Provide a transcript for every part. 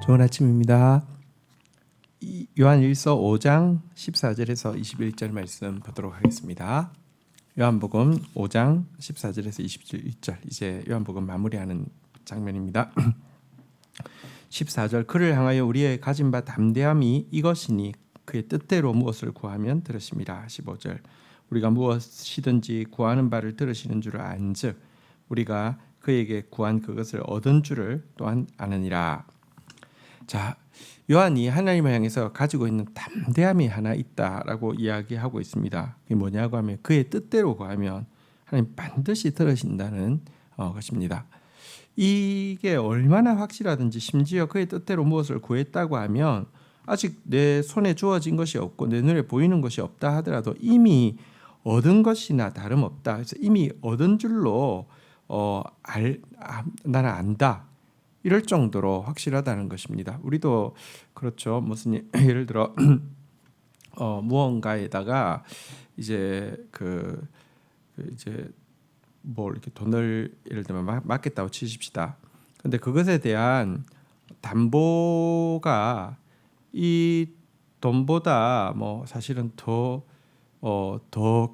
좋은 아침입니다. 요한일서 5장 14절에서 21절 말씀 보도록 하겠습니다. 요한복음 5장 14절에서 21절, 이제 요한복음 마무리하는 장면입니다. 14절, 그를 향하여 우리의 가진 바 담대함이 이것이니 그의 뜻대로 무엇을 구하면 들으심이라. 15절, 우리가 무엇이든지 구하는 바를 들으시는 줄을 안즉 우리가 그에게 구한 그것을 얻은 줄을 또한 아느니라. 자, 요한이 하나님을 향해서 가지고 있는 담대함이 하나 있다라고 이야기하고 있습니다. 그게 뭐냐고 하면 그의 뜻대로 구하면 하나님 반드시 들으신다는 것입니다. 이게 얼마나 확실하든지, 심지어 그의 뜻대로 무엇을 구했다고 하면 아직 내 손에 주어진 것이 없고 내 눈에 보이는 것이 없다 하더라도 이미 얻은 것이나 다름없다. 그래서 이미 얻은 줄로 나는 안다, 이럴 정도로 확실하다는 것입니다. 우리도 그렇죠. 무슨 예를 들어 무언가에다가 이제 이제 뭐 이렇게 돈을 예를 들면 맡겠다고 치십시다. 근데 그것에 대한 담보가 이 돈보다 뭐 사실은 더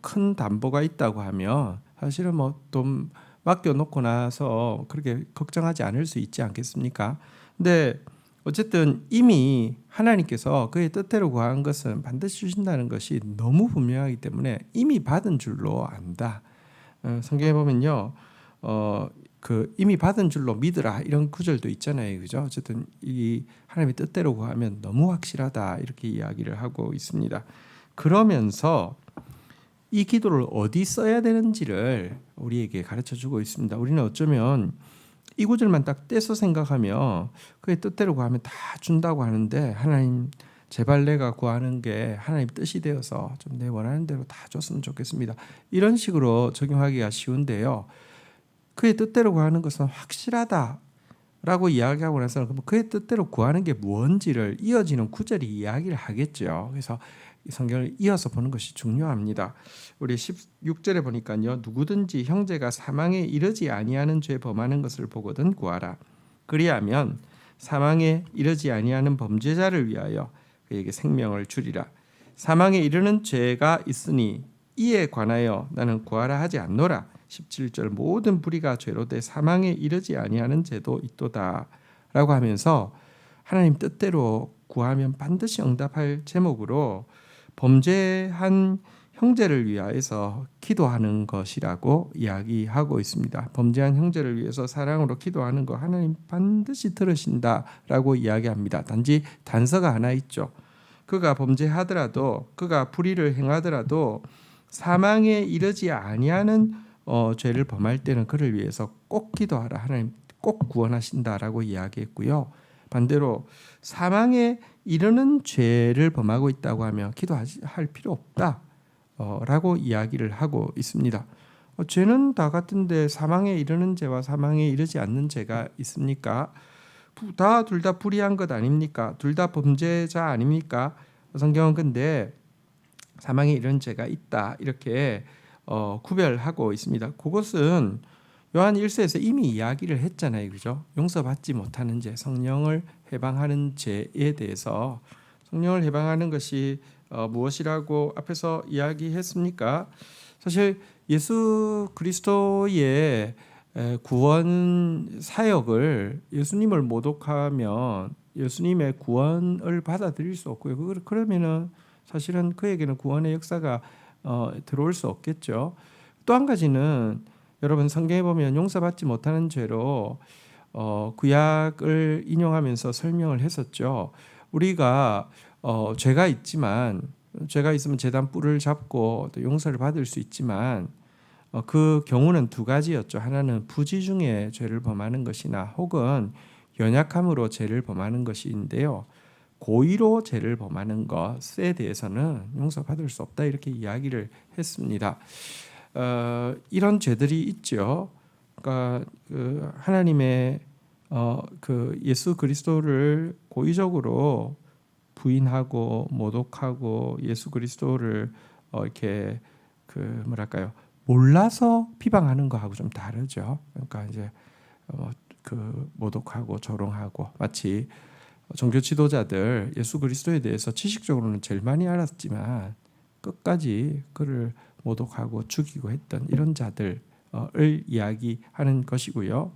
큰 담보가 있다고 하면 사실은 뭐 돈 맡겨놓고 나서 그렇게 걱정하지 않을 수 있지 않겠습니까? 근데 어쨌든 이미 하나님께서 그의 뜻대로 구한 것은 반드시 주신다는 것이 너무 분명하기 때문에 이미 받은 줄로 안다. 성경에 보면요, 이미 받은 줄로 믿으라, 이런 구절도 있잖아요, 그죠? 어쨌든 이 하나님의 뜻대로 구하면 너무 확실하다, 이렇게 이야기를 하고 있습니다. 그러면서 이 기도를 어디 써야 되는지를 우리에게 가르쳐주고 있습니다. 우리는 어쩌면 이 구절만 딱 떼서 생각하며 그의 뜻대로 구하면 다 준다고 하는데, 하나님 제발 내가 구하는 게 하나님 뜻이 되어서 좀 내 원하는 대로 다 줬으면 좋겠습니다, 이런 식으로 적용하기가 쉬운데요, 그의 뜻대로 구하는 것은 확실하다라고 이야기하고 나서는 그의 뜻대로 구하는 게 무언지를 이어지는 구절이 이야기를 하겠죠. 그래서 성경을 이어서 보는 것이 중요합니다. 우리 16절에 보니까요, 누구든지 형제가 사망에 이르지 아니하는 죄 범하는 것을 보거든 구하라. 그리하면 사망에 이르지 아니하는 범죄자를 위하여 그에게 생명을 주리라. 사망에 이르는 죄가 있으니 이에 관하여 나는 구하라 하지 않노라. 17절, 모든 불의가 죄로 돼 사망에 이르지 아니하는 죄도 있도다 라고 하면서 하나님 뜻대로 구하면 반드시 응답할 제목으로 범죄한 형제를 위하여서 기도하는 것이라고 이야기하고 있습니다. 범죄한 형제를 위해서 사랑으로 기도하는 거 하나님 반드시 들으신다라고 이야기합니다. 단지 단서가 하나 있죠. 그가 범죄하더라도, 그가 불의를 행하더라도 사망에 이르지 아니하는 죄를 범할 때는 그를 위해서 꼭 기도하라, 하나님 꼭 구원하신다라고 이야기했고요. 반대로 사망에 이르는 죄를 범하고 있다고 하면 기도할 필요 없다 라고 이야기를 하고 있습니다. 죄는 다 같은데 사망에 이르는 죄와 사망에 이르지 않는 죄가 있습니까? 둘 다 불의한 것 아닙니까? 둘 다 범죄자 아닙니까? 성경은 근데 사망에 이르는 죄가 있다, 이렇게 구별하고 있습니다. 그것은 요한 1서에서 이미 이야기를 했잖아요, 그죠? 용서받지 못하는 죄, 성령을 해방하는 죄에 대해서, 성령을 해방하는 것이 무엇이라고 앞에서 이야기했습니까? 사실 예수 그리스도의 구원 사역을, 예수님을 모독하면 예수님의 구원을 받아들일 수 없고요. 그러면은 사실은 그에게는 구원의 역사가 들어올 수 없겠죠. 또 한 가지는, 여러분 성경에 보면 용서받지 못하는 죄로 구약을 인용하면서 설명을 했었죠. 우리가 죄가 있으면 제단 뿔을 잡고 또 용서를 받을 수 있지만 그 경우는 두 가지였죠. 하나는 부지 중에 죄를 범하는 것이나 혹은 연약함으로 죄를 범하는 것인데요, 고의로 죄를 범하는 것에 대해서는 용서받을 수 없다, 이렇게 이야기를 했습니다. 이런 죄들이 있죠. 그러니까 하나님의 예수 그리스도를 고의적으로 부인하고 모독하고 예수 그리스도를 이렇게 몰라서 비방하는 거하고 좀 다르죠. 그러니까 이제 모독하고 조롱하고, 마치 종교 지도자들 예수 그리스도에 대해서 지식적으로는 제일 많이 알았지만 끝까지 그를 모독하고 죽이고 했던 이런 자들을 이야기하는 것이고요.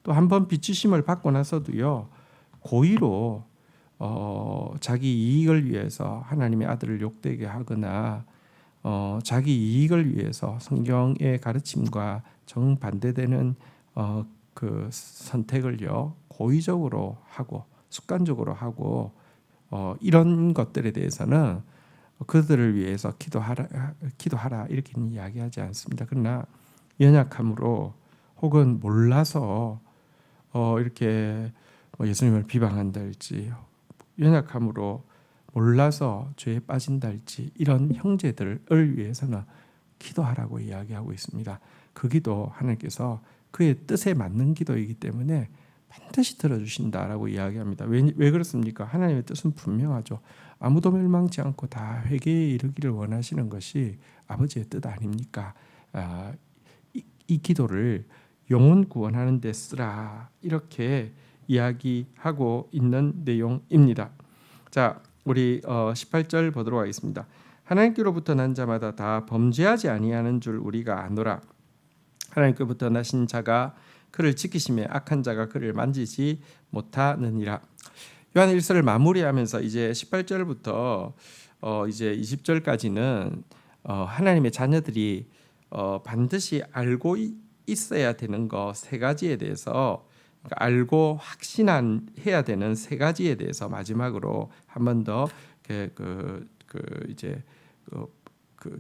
또 한 번 비추심을 받고 나서도요, 고의로 자기 이익을 위해서 하나님의 아들을 욕되게 하거나 자기 이익을 위해서 성경의 가르침과 정반대되는 그 선택을요 고의적으로 하고 습관적으로 하고 이런 것들에 대해서는 그들을 위해서 기도하라 이렇게는 이야기하지 않습니다. 그러나 연약함으로 혹은 몰라서 이렇게 예수님을 비방한달지 연약함으로 몰라서 죄에 빠진달지 이런 형제들을 위해서는 기도하라고 이야기하고 있습니다. 그 기도 하나님께서 그의 뜻에 맞는 기도이기 때문에 반드시 들어주신다라고 이야기합니다. 왜 그렇습니까? 하나님의 뜻은 분명하죠. 아무도 멸망치 않고 다 회개에 이르기를 원하시는 것이 아버지의 뜻 아닙니까? 이 기도를 영혼 구원하는 데 쓰라 이렇게 이야기하고 있는 내용입니다. 자, 우리 18절 보도록 하겠습니다. 하나님께로부터 난 자마다 다 범죄하지 아니하는 줄 우리가 아노라. 하나님께로부터 나신 자가 그를 지키심에 악한 자가 그를 만지지 못하느니라. 요한 1서를 마무리하면서 이제 18절부터 이제 20절까지는 하나님의 자녀들이 반드시 알고 있어야 되는 거 세 가지에 대해서 그러니까 알고 확신해야 되는 세 가지에 대해서 마지막으로 한 번 더 그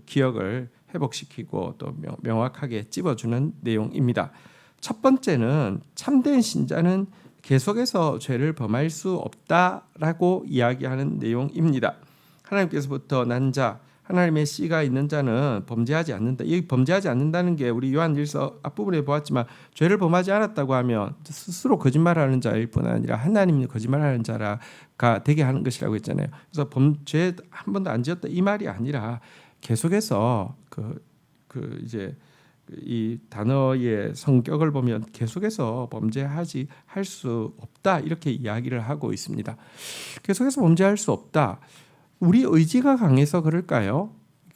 기억을 회복시키고 또 명확하게 찝어주는 내용입니다. 첫 번째는 참된 신자는 계속해서 죄를 범할 수 없다라고 이야기하는 내용입니다. 하나님께서부터 난 자, 하나님의 씨가 있는 자는 범죄하지 않는다. 이 범죄하지 않는다는 게 우리 요한일서 앞부분에 보았지만 죄를 범하지 않았다고 하면 스스로 거짓말하는 자일 뿐 아니라 하나님이 거짓말하는 자가 되게 하는 것이라고 했잖아요. 그래서 죄 한 번도 안 지었다 이 말이 아니라 계속해서 이제 이 단어의 성격을 보면 계속해서 할 수 없다 이렇게 이야기를 하고 있습니다. 계속해서 범죄할 수 없다. 우리 의지가 강해서 그럴까요?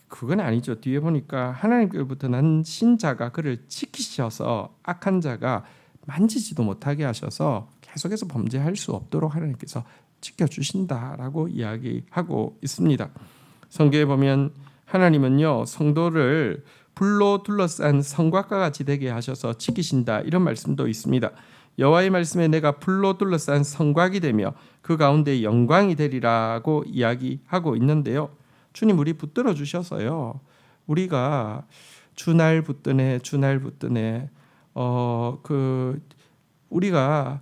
그건 아니죠. 뒤에 보니까 하나님께로부터 난 신자가 그를 지키셔서 악한 자가 만지지도 못하게 하셔서 계속해서 범죄할 수 없도록 하나님께서 지켜주신다라고 이야기하고 있습니다. 성경에 보면 하나님은요 성도를 불로 둘러싼 성곽과 같이 되게 하셔서 지키신다 이런 말씀도 있습니다. 여호와의 말씀에 내가 불로 둘러싼 성곽이 되며 그 가운데 영광이 되리라고 이야기하고 있는데요. 주님 우리 붙들어 주셔서요. 우리가 주날 붙드네 우리가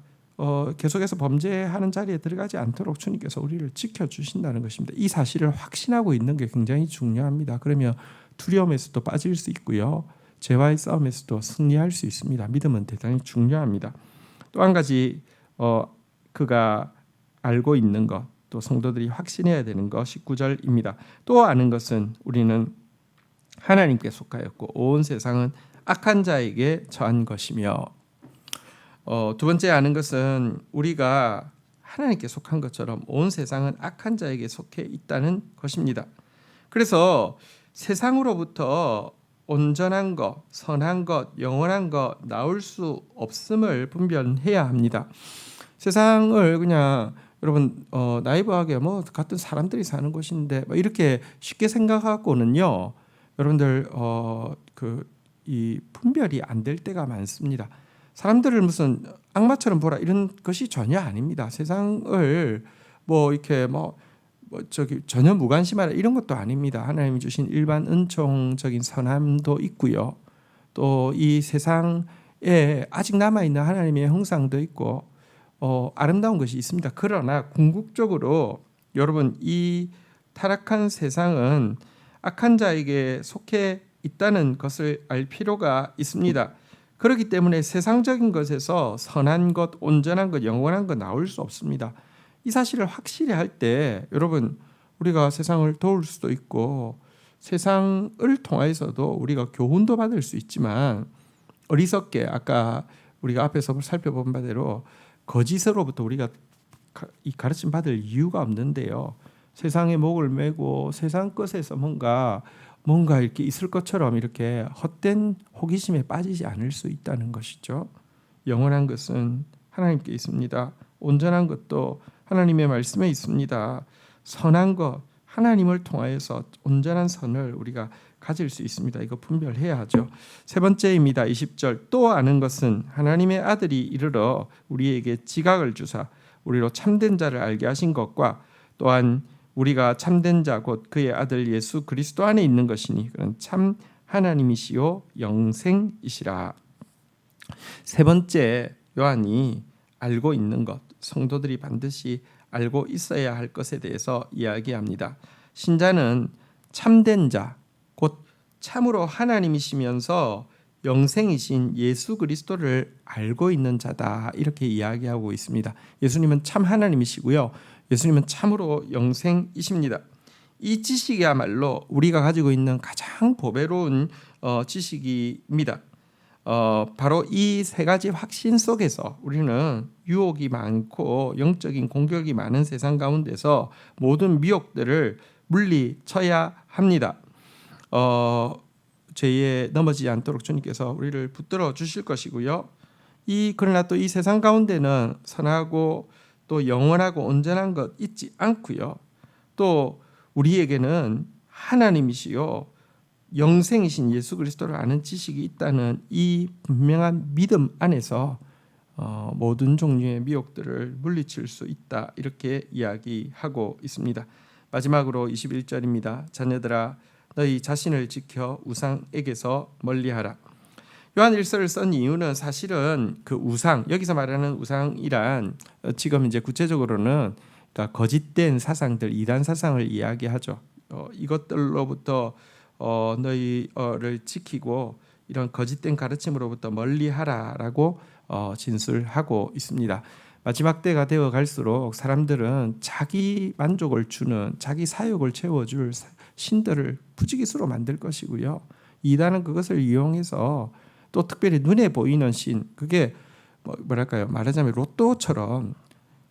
계속해서 범죄하는 자리에 들어가지 않도록 주님께서 우리를 지켜주신다는 것입니다. 이 사실을 확신하고 있는 게 굉장히 중요합니다. 그러면 두려움에서도 빠질 수 있고요. 죄와의 싸움에서도 승리할 수 있습니다. 믿음은 대단히 중요합니다. 또 한 가지 그가 알고 있는 것, 또 성도들이 확신해야 되는 것 19절입니다. 또 아는 것은 우리는 하나님께 속하였고 온 세상은 악한 자에게 처한 것이며 두 번째 아는 것은 우리가 하나님께 속한 것처럼 온 세상은 악한 자에게 속해 있다는 것입니다. 그래서 세상으로부터 온전한 것, 선한 것, 영원한 것 나올 수 없음을 분별해야 합니다. 세상을 그냥 여러분 나이브하게 같은 사람들이 사는 곳인데 이렇게 쉽게 생각하고는요, 여러분들 이 분별이 안 될 때가 많습니다. 사람들을 무슨 악마처럼 보라 이런 것이 전혀 아닙니다. 세상을 이렇게 전혀 무관심하라 이런 것도 아닙니다. 하나님이 주신 일반 은총적인 선함도 있고요. 또 이 세상에 아직 남아있는 하나님의 형상도 있고 아름다운 것이 있습니다. 그러나 궁극적으로 여러분 이 타락한 세상은 악한 자에게 속해 있다는 것을 알 필요가 있습니다. 그렇기 때문에 세상적인 것에서 선한 것, 온전한 것, 영원한 것 나올 수 없습니다. 이 사실을 확실히 할 때 여러분 우리가 세상을 도울 수도 있고 세상을 통해서도 우리가 교훈도 받을 수 있지만 어리석게 아까 우리가 앞에서 살펴본 바대로 거짓으로부터 우리가 이 가르침 받을 이유가 없는데요. 세상의 목을 메고 세상 것에서 뭔가 이렇게 있을 것처럼 이렇게 헛된 호기심에 빠지지 않을 수 있다는 것이죠. 영원한 것은 하나님께 있습니다. 온전한 것도 하나님의 말씀에 있습니다. 선한 것, 하나님을 통하여서 온전한 선을 우리가 가질 수 있습니다. 이거 분별해야 하죠. 세 번째입니다. 20절. 또 아는 것은 하나님의 아들이 이르러 우리에게 지각을 주사 우리로 참된 자를 알게 하신 것과 또한 우리가 참된 자 곧 그의 아들 예수 그리스도 안에 있는 것이니 그는 참 하나님이시요 영생이시라. 세 번째, 요한이 알고 있는 것, 성도들이 반드시 알고 있어야 할 것에 대해서 이야기합니다. 신자는 참된 자, 곧 참으로 하나님이시면서 영생이신 예수 그리스도를 알고 있는 자다, 이렇게 이야기하고 있습니다. 예수님은 참 하나님이시고요, 예수님은 참으로 영생이십니다. 이 지식이야말로 우리가 가지고 있는 가장 보배로운 지식입니다. 바로 이 세 가지 확신 속에서 우리는 유혹이 많고 영적인 공격이 많은 세상 가운데서 모든 미혹들을 물리쳐야 합니다. 죄에 넘어지지 않도록 주님께서 우리를 붙들어 주실 것이고요. 그러나 또 이 세상 가운데는 선하고 또 영원하고 온전한 것 잊지 않고요. 또 우리에게는 하나님이시요 영생이신 예수 그리스도를 아는 지식이 있다는 이 분명한 믿음 안에서 모든 종류의 미혹들을 물리칠 수 있다, 이렇게 이야기하고 있습니다. 마지막으로 21절입니다. 자녀들아 너희 자신을 지켜 우상에게서 멀리하라. 요한 1서를 쓴 이유는 사실은 그 우상, 여기서 말하는 우상이란 지금 이제 구체적으로는 그러니까 거짓된 사상들, 이단 사상을 이야기하죠. 이것들로부터 너희를 지키고 이런 거짓된 가르침으로부터 멀리하라라고 진술하고 있습니다. 마지막 때가 되어 갈수록 사람들은 자기 만족을 주는, 자기 사욕을 채워줄 신들을 부지기수로 만들 것이고요. 이단은 그것을 이용해서 또 특별히 눈에 보이는 신, 그게 뭐랄까요, 말하자면 로또처럼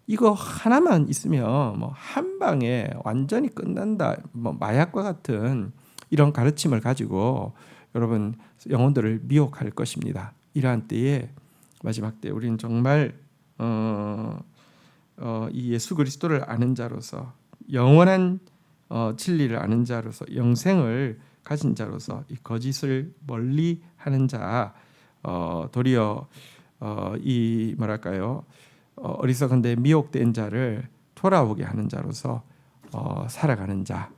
이거 하나만 있으면 한 방에 완전히 끝난다, 마약과 같은 이런 가르침을 가지고 여러분 영혼들을 미혹할 것입니다. 이러한 때에, 마지막 때 우리는 정말 이 예수 그리스도를 아는 자로서, 영원한 진리를 아는 자로서, 영생을 가진 자로서 이 거짓을 멀리하는 자, 도리어 이 뭐랄까요, 어리석은데 미혹된 자를 돌아오게 하는 자로서 살아가는 자,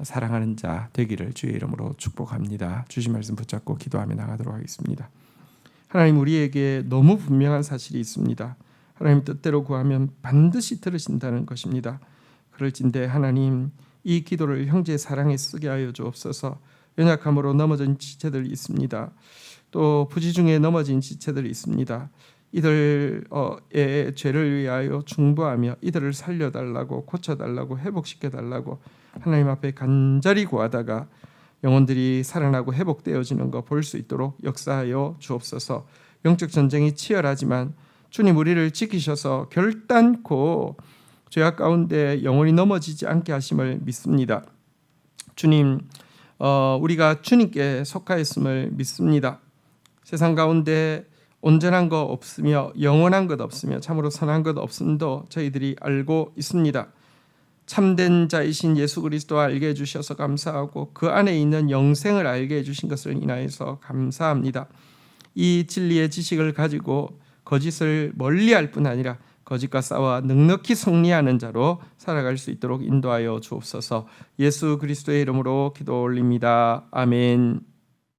사랑하는 자 되기를 주의 이름으로 축복합니다. 주신 말씀 붙잡고 기도하며 나가도록 하겠습니다. 하나님, 우리에게 너무 분명한 사실이 있습니다. 하나님 뜻대로 구하면 반드시 들으신다는 것입니다. 그럴진대 하나님, 이 기도를 형제의 사랑에 쓰게 하여 주옵소서. 연약함으로 넘어진 지체들이 있습니다. 또 부지 중에 넘어진 지체들이 있습니다. 이들의 죄를 위하여 중보하며 이들을 살려달라고, 고쳐달라고, 회복시켜달라고 하나님 앞에 간절히 구하다가 영혼들이 살아나고 회복되어지는 거 볼 수 있도록 역사하여 주옵소서. 영적 전쟁이 치열하지만 주님, 우리를 지키셔서 결단코 죄악 가운데 영혼이 넘어지지 않게 하심을 믿습니다. 주님, 우리가 주님께 속하였음을 믿습니다. 세상 가운데 온전한 것 없으며 영원한 것 없으며 참으로 선한 것 없음도 저희들이 알고 있습니다. 참된 자이신 예수 그리스도 알게 해주셔서 감사하고 그 안에 있는 영생을 알게 해주신 것을 인하여서 감사합니다. 이 진리의 지식을 가지고 거짓을 멀리할 뿐 아니라 거짓과 싸워 넉넉히 승리하는 자로 살아갈 수 있도록 인도하여 주옵소서. 예수 그리스도의 이름으로 기도 올립니다. 아멘.